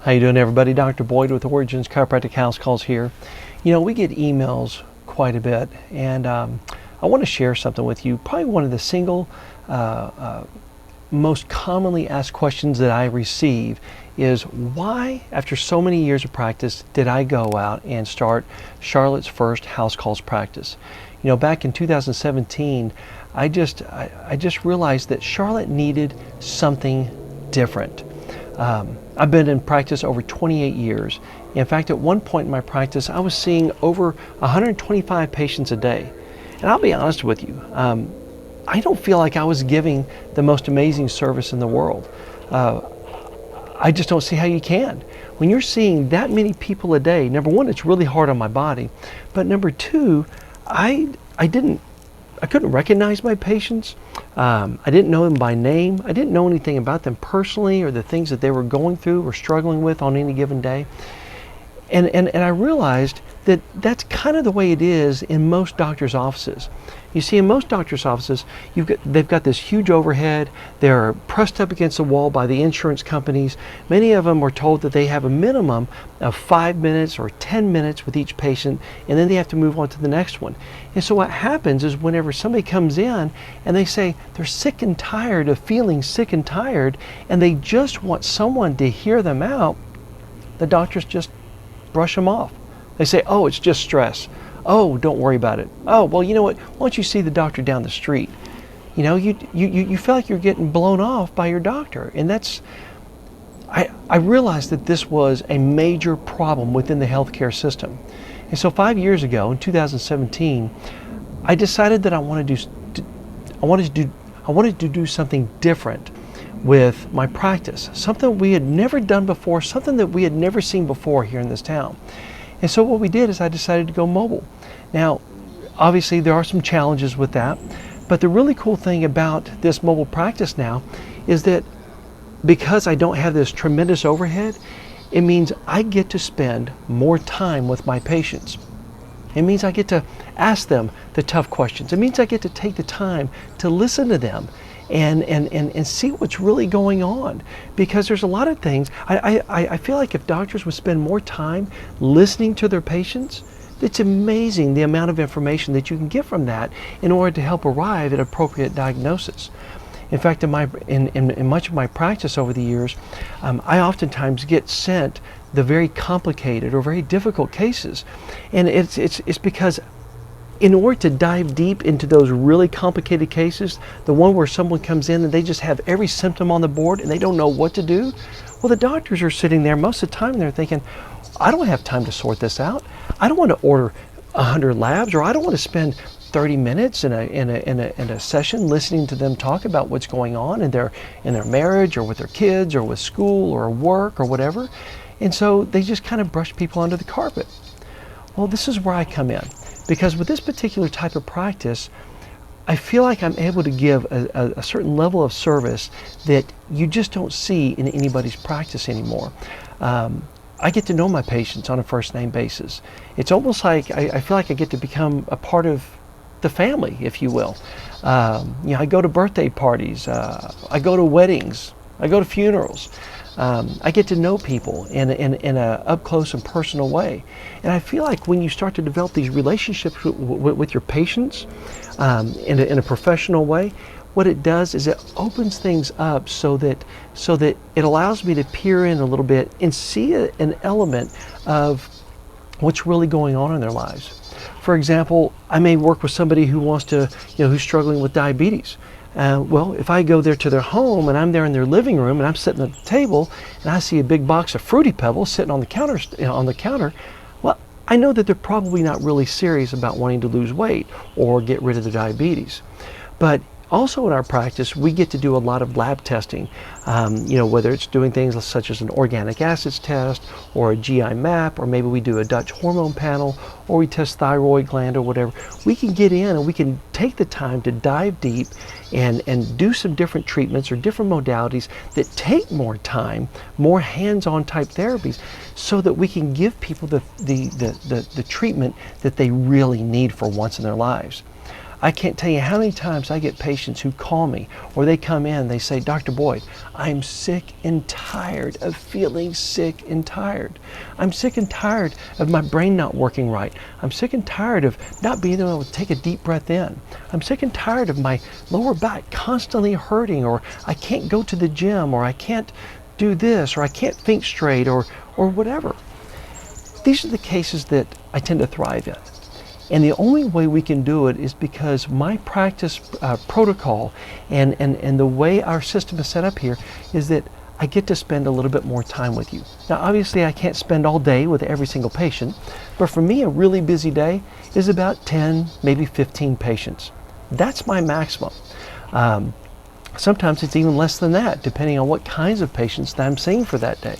How you doing, everybody? Dr. Boyd with Origins Chiropractic House Calls here. You know, we get emails quite a bit, and I want to share something with you. Probably one of the single most commonly asked questions that I receive is, why, after so many years of practice, did I go out and start Charlotte's first house calls practice? You know, back in 2017, I just realized that Charlotte needed something different. I've been in practice over 28 years. In fact, at one point in my practice, I was seeing over 125 patients a day. And I'll be honest with you, I don't feel like I was giving the most amazing service in the world. I just don't see how you can. When you're seeing that many people a day, number one, it's really hard on my body. But number two, I couldn't recognize my patients. I didn't know them by name. I didn't know anything about them personally or the things that they were going through or struggling with on any given day. And I realized that that's kind of the way it is in most doctors' offices. You see, in most doctors' offices, they've got this huge overhead. They're pressed up against the wall by the insurance companies. Many of them are told that they have a minimum of 5 minutes or 10 minutes with each patient, and then they have to move on to the next one. And so what happens is, whenever somebody comes in and they say they're sick and tired of feeling sick and tired, and they just want someone to hear them out, the doctors just brush them off. They say, oh, it's just stress. Oh, don't worry about it. Oh, well, you know what? Why don't you see the doctor down the street? You know, you feel like you're getting blown off by your doctor. And I realized that this was a major problem within the healthcare system. And so 5 years ago, in 2017, I decided that I wanted to do something different with my practice, something we had never done before, something that we had never seen before here in this town. And so what we did is I decided to go mobile. Now, obviously there are some challenges with that, but the really cool thing about this mobile practice now is that because I don't have this tremendous overhead, it means I get to spend more time with my patients. It means I get to ask them the tough questions. It means I get to take the time to listen to them and see what's really going on. Because there's a lot of things, I feel like if doctors would spend more time listening to their patients, it's amazing the amount of information that you can get from that in order to help arrive at appropriate diagnosis. In fact, in much of my practice over the years, I oftentimes get sent the very complicated or very difficult cases. And it's because in order to dive deep into those really complicated cases, the one where someone comes in and they just have every symptom on the board and they don't know what to do, well, the doctors are sitting there most of the time and they're thinking, I don't have time to sort this out. I don't want to order 100 labs, or I don't want to spend 30 minutes in a session listening to them talk about what's going on in their marriage or with their kids or with school or work or whatever. And so they just kind of brush people under the carpet. Well, this is where I come in. Because with this particular type of practice, I feel like I'm able to give a certain level of service that you just don't see in anybody's practice anymore. I get to know my patients on a first name basis. It's almost like I feel like I get to become a part of the family, if you will. You know, I go to birthday parties, I go to weddings, I go to funerals. I get to know people in a up close and personal way. And I feel like when you start to develop these relationships with your patients in a professional way, what it does is it opens things up so that it allows me to peer in a little bit and see an element of what's really going on in their lives. For example, I may work with somebody who wants to, who's struggling with diabetes. Well, if I go there to their home and I'm there in their living room and I'm sitting at the table and I see a big box of Fruity Pebbles sitting on the counter, well, I know that they're probably not really serious about wanting to lose weight or get rid of the diabetes. But also in our practice, we get to do a lot of lab testing, whether it's doing things such as an organic acids test or a GI map, or maybe we do a Dutch hormone panel, or we test thyroid gland or whatever. We can get in and we can take the time to dive deep and do some different treatments or different modalities that take more time, more hands-on type therapies, so that we can give people the treatment that they really need for once in their lives. I can't tell you how many times I get patients who call me or they come in, they say, Dr. Boyd, I'm sick and tired of feeling sick and tired. I'm sick and tired of my brain not working right. I'm sick and tired of not being able to take a deep breath in. I'm sick and tired of my lower back constantly hurting, or I can't go to the gym, or I can't do this, or I can't think straight, or whatever. These are the cases that I tend to thrive in. And the only way we can do it is because my practice protocol and the way our system is set up here is that I get to spend a little bit more time with you. Now, obviously, I can't spend all day with every single patient, but for me, a really busy day is about 10, maybe 15 patients. That's my maximum. Sometimes it's even less than that, depending on what kinds of patients that I'm seeing for that day.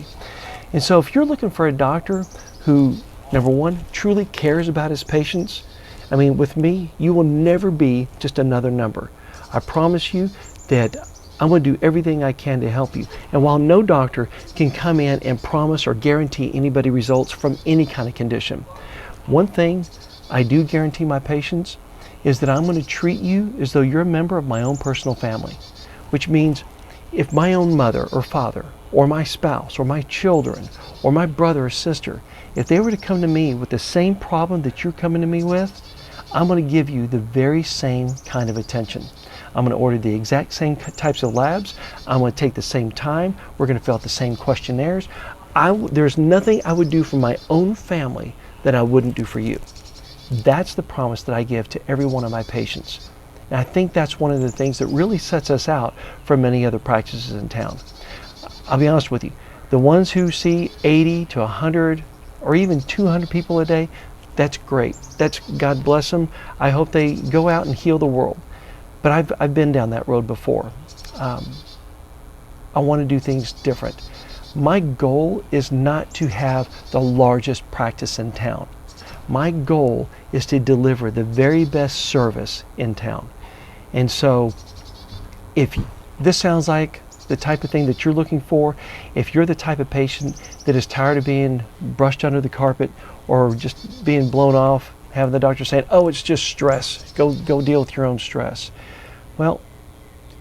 And so if you're looking for a doctor who, number one, truly cares about his patients, I mean, with me, you will never be just another number. I promise you that I'm going to do everything I can to help you. And while no doctor can come in and promise or guarantee anybody results from any kind of condition, one thing I do guarantee my patients is that I'm going to treat you as though you're a member of my own personal family, which means if my own mother or father or my spouse or my children or my brother or sister, if they were to come to me with the same problem that you're coming to me with, I'm going to give you the very same kind of attention. I'm going to order the exact same types of labs. I'm going to take the same time. We're going to fill out the same questionnaires. There's nothing I would do for my own family that I wouldn't do for you. That's the promise that I give to every one of my patients. And I think that's one of the things that really sets us out from many other practices in town. I'll be honest with you, the ones who see 80 to 100 or even 200 people a day, that's great. That's, God bless them. I hope they go out and heal the world. But I've been down that road before. I want to do things different. My goal is not to have the largest practice in town. My goal is to deliver the very best service in town. And so if this sounds like the type of thing that you're looking for, if you're the type of patient that is tired of being brushed under the carpet or just being blown off, having the doctor saying, oh, it's just stress, go deal with your own stress, well,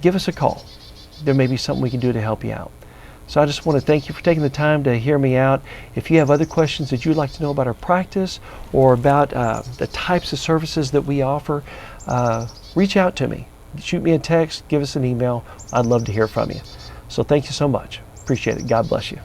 give us a call. There may be something we can do to help you out. So I just want to thank you for taking the time to hear me out. If you have other questions that you'd like to know about our practice or about the types of services that we offer, reach out to me. Shoot me a text, give us an email. I'd love to hear from you. So thank you so much. Appreciate it. God bless you.